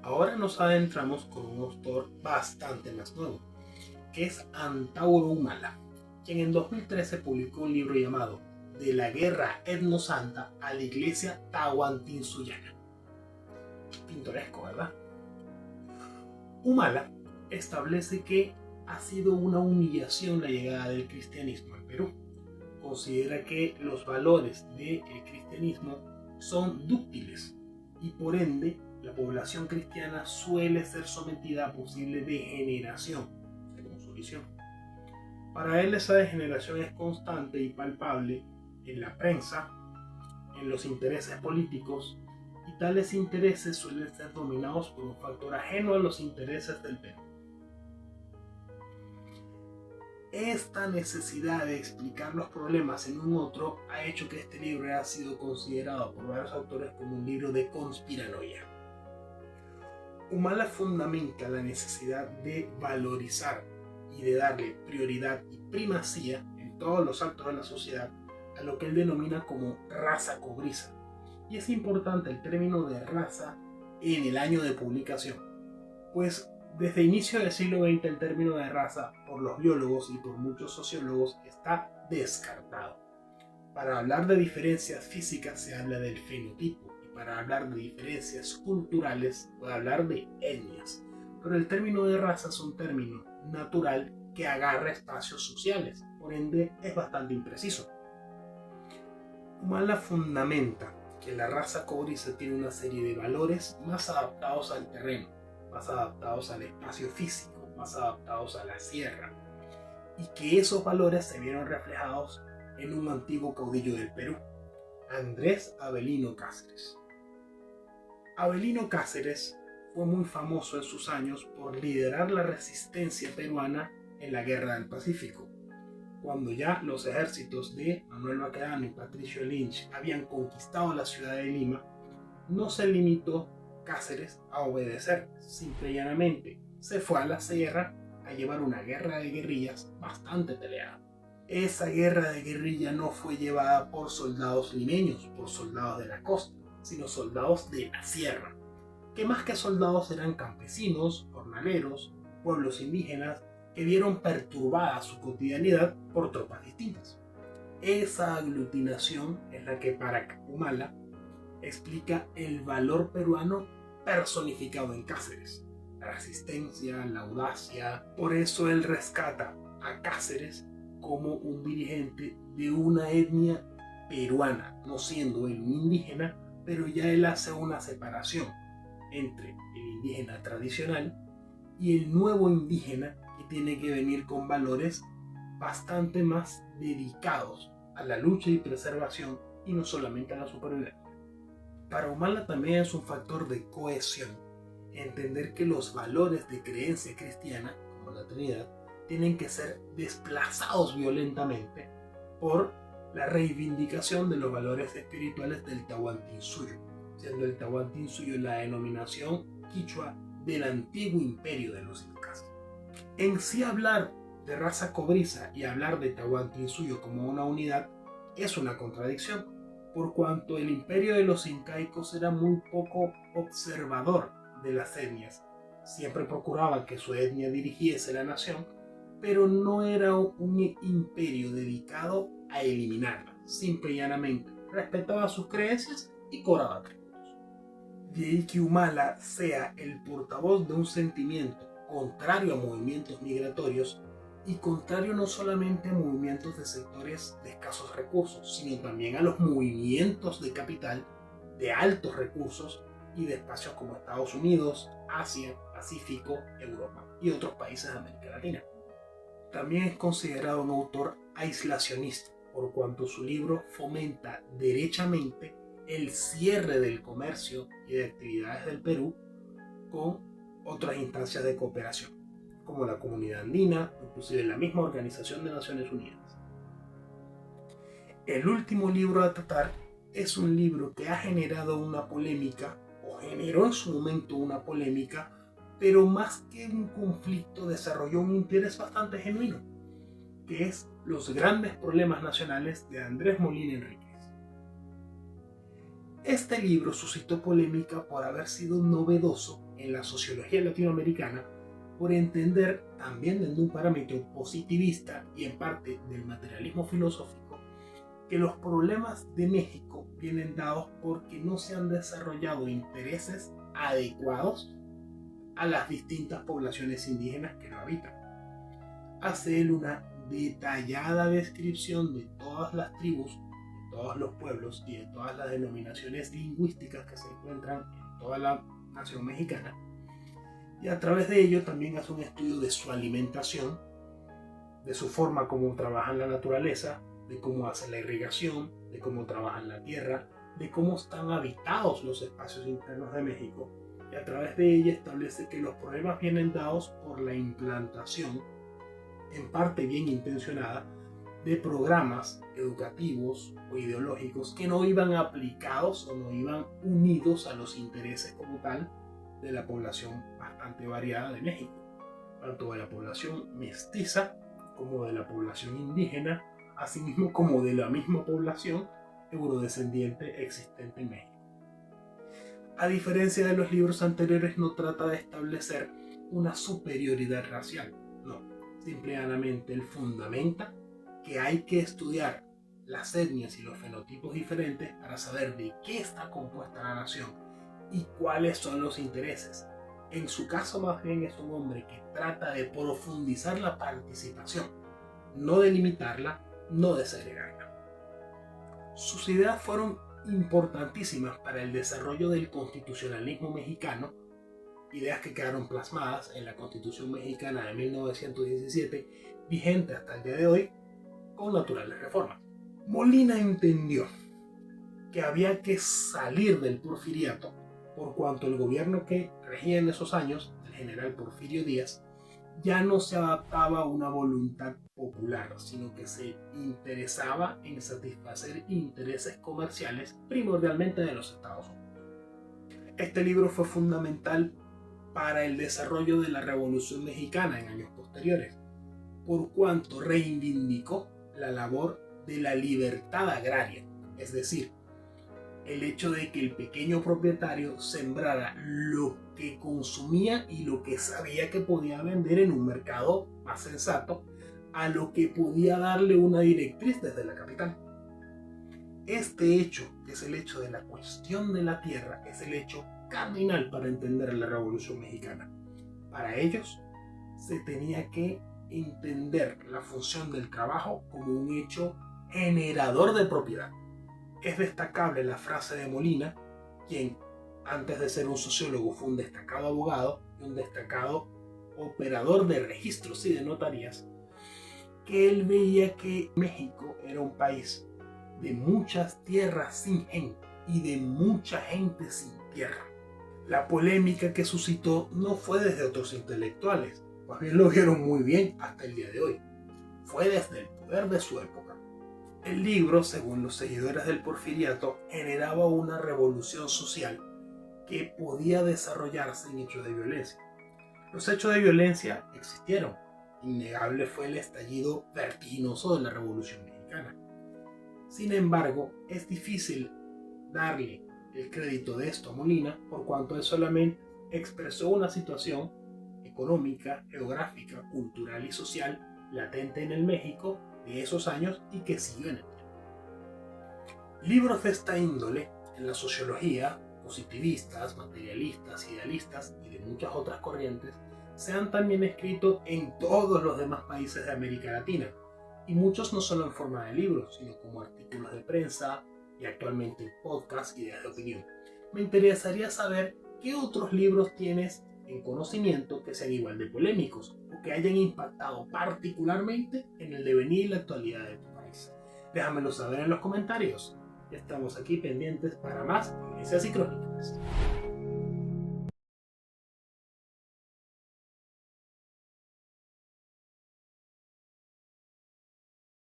Ahora nos adentramos con un autor bastante más nuevo, que es Antauro Humala, quien en 2013 publicó un libro llamado De la guerra etnosanta a la iglesia tahuantinsuyana. Pintoresco, ¿verdad? Humala establece que ha sido una humillación la llegada del cristianismo al Perú. Considera que los valores del cristianismo son dúctiles y por ende la población cristiana suele ser sometida a posible degeneración, según su visión. Para él esa degeneración es constante y palpable en la prensa, en los intereses políticos, y tales intereses suelen ser dominados por un factor ajeno a los intereses del Perú. Esta necesidad de explicar los problemas en un otro ha hecho que este libro haya sido considerado por varios autores como un libro de conspiranoia. Humala fundamenta la necesidad de valorizar y de darle prioridad y primacía en todos los actos de la sociedad a lo que él denomina como raza cobriza. Y es importante el término de raza en el año de publicación, pues desde inicio del siglo XX el término de raza por los biólogos y por muchos sociólogos está descartado. Para hablar de diferencias físicas se habla del fenotipo y para hablar de diferencias culturales puede hablar de etnias, pero el término de raza es un término natural que agarra espacios sociales, por ende es bastante impreciso. Humala fundamenta que la raza cobriza tiene una serie de valores más adaptados al terreno, más adaptados al espacio físico, más adaptados a la sierra, y que esos valores se vieron reflejados en un antiguo caudillo del Perú, Andrés Avelino Cáceres. Avelino Cáceres fue muy famoso en sus años por liderar la resistencia peruana en la Guerra del Pacífico. Cuando ya los ejércitos de Manuel Baquedano y Patricio Lynch habían conquistado la ciudad de Lima, no se limitó Cáceres a obedecer, simple y llanamente se fue a la sierra a llevar una guerra de guerrillas bastante peleada. Esa guerra de guerrilla no fue llevada por soldados limeños, por soldados de la costa, sino soldados de la sierra, que más que soldados eran campesinos, jornaleros, pueblos indígenas, que vieron perturbada su cotidianidad por tropas distintas. Esa aglutinación es la que para Humala explica el valor peruano personificado en Cáceres, la resistencia, la audacia. Por eso él rescata a Cáceres como un dirigente de una etnia peruana, no siendo él un indígena, pero ya él hace una separación entre el indígena tradicional y el nuevo indígena que tiene que venir con valores bastante más dedicados a la lucha y preservación y no solamente a la supervivencia. Para Humala también es un factor de cohesión entender que los valores de creencia cristiana, como la Trinidad, tienen que ser desplazados violentamente por la reivindicación de los valores espirituales del Tahuantinsuyo, siendo el Tahuantinsuyo la denominación quichua del antiguo imperio de los incas. En sí hablar de raza cobriza y hablar de Tahuantinsuyo como una unidad es una contradicción, por cuanto el imperio de los incaicos era muy poco observador de las etnias. Siempre procuraba que su etnia dirigiese la nación, pero no era un imperio dedicado a eliminarla. Simple y llanamente respetaba sus creencias y cobraba tributos. De ahí que Humala sea el portavoz de un sentimiento contrario a movimientos migratorios y contrario no solamente a movimientos de sectores de escasos recursos, sino también a los movimientos de capital de altos recursos y de espacios como Estados Unidos, Asia, Pacífico, Europa y otros países de América Latina. También es considerado un autor aislacionista, por cuanto su libro fomenta derechamente el cierre del comercio y de actividades del Perú con otras instancias de cooperación, como la Comunidad Andina, inclusive la misma Organización de Naciones Unidas. El último libro a tratar es un libro que ha generado una polémica, o generó en su momento una polémica, pero más que un conflicto desarrolló un interés bastante genuino, que es Los grandes problemas nacionales de Andrés Molina Enríquez. Este libro suscitó polémica por haber sido novedoso en la sociología latinoamericana, por entender, también desde un parámetro positivista y en parte del materialismo filosófico, que los problemas de México vienen dados porque no se han desarrollado intereses adecuados a las distintas poblaciones indígenas que lo habitan. Hace él una detallada descripción de todas las tribus, de todos los pueblos y de todas las denominaciones lingüísticas que se encuentran en toda la nación mexicana, y a través de ello también hace un estudio de su alimentación, de su forma como trabaja en la naturaleza, de cómo hace la irrigación, de cómo trabaja en la tierra, de cómo están habitados los espacios internos de México, y a través de ella establece que los problemas vienen dados por la implantación, en parte bien intencionada, de programas educativos o ideológicos que no iban aplicados o no iban unidos a los intereses como tal de la población bastante variada de México, tanto de la población mestiza como de la población indígena, asimismo como de la misma población eurodescendiente existente en México. A diferencia de los libros anteriores, no trata de establecer una superioridad racial, no, simplemente él fundamenta que hay que estudiar las etnias y los fenotipos diferentes para saber de qué está compuesta la nación y cuáles son los intereses. En su caso, más bien, es un hombre que trata de profundizar la participación, no de limitarla, no de segregarla. Sus ideas fueron importantísimas para el desarrollo del constitucionalismo mexicano, ideas que quedaron plasmadas en la Constitución Mexicana de 1917, vigente hasta el día de hoy, con naturales reformas. Molina entendió que había que salir del porfiriato, por cuanto el gobierno que regía en esos años, el general Porfirio Díaz, ya no se adaptaba a una voluntad popular, sino que se interesaba en satisfacer intereses comerciales, primordialmente de los Estados Unidos. Este libro fue fundamental para el desarrollo de la Revolución Mexicana en años posteriores, por cuanto reivindicó la labor de la libertad agraria, es decir, el hecho de que el pequeño propietario sembrara lo que consumía y lo que sabía que podía vender en un mercado más sensato a lo que podía darle una directriz desde la capital. Este hecho, que es el hecho de la cuestión de la tierra, es el hecho cardinal para entender la Revolución Mexicana. Para ellos se tenía que entender la función del trabajo como un hecho generador de propiedad. Es destacable la frase de Molina, quien antes de ser un sociólogo fue un destacado abogado y un destacado operador de registros y de notarías, que él veía que México era un país de muchas tierras sin gente y de mucha gente sin tierra. La polémica que suscitó no fue desde otros intelectuales, más bien lo vieron muy bien hasta el día de hoy. Fue desde el poder de su época. El libro, según los seguidores del porfiriato, generaba una revolución social que podía desarrollarse en hechos de violencia. Los hechos de violencia existieron. Innegable fue el estallido vertiginoso de la Revolución Mexicana. Sin embargo, es difícil darle el crédito de esto a Molina, por cuanto él solamente expresó una situación económica, geográfica, cultural y social latente en el México de esos años y que siguió en el tiempo. Libros de esta índole en la sociología, positivistas, materialistas, idealistas y de muchas otras corrientes, se han también escrito en todos los demás países de América Latina, y muchos no solo en forma de libros, sino como artículos de prensa y actualmente podcasts y ideas de opinión. Me interesaría saber qué otros libros tienes en conocimiento que sean igual de polémicos o que hayan impactado particularmente en el devenir y la actualidad de tu país. Déjamelo saber en los comentarios. Estamos aquí pendientes para más noticias y crónicas.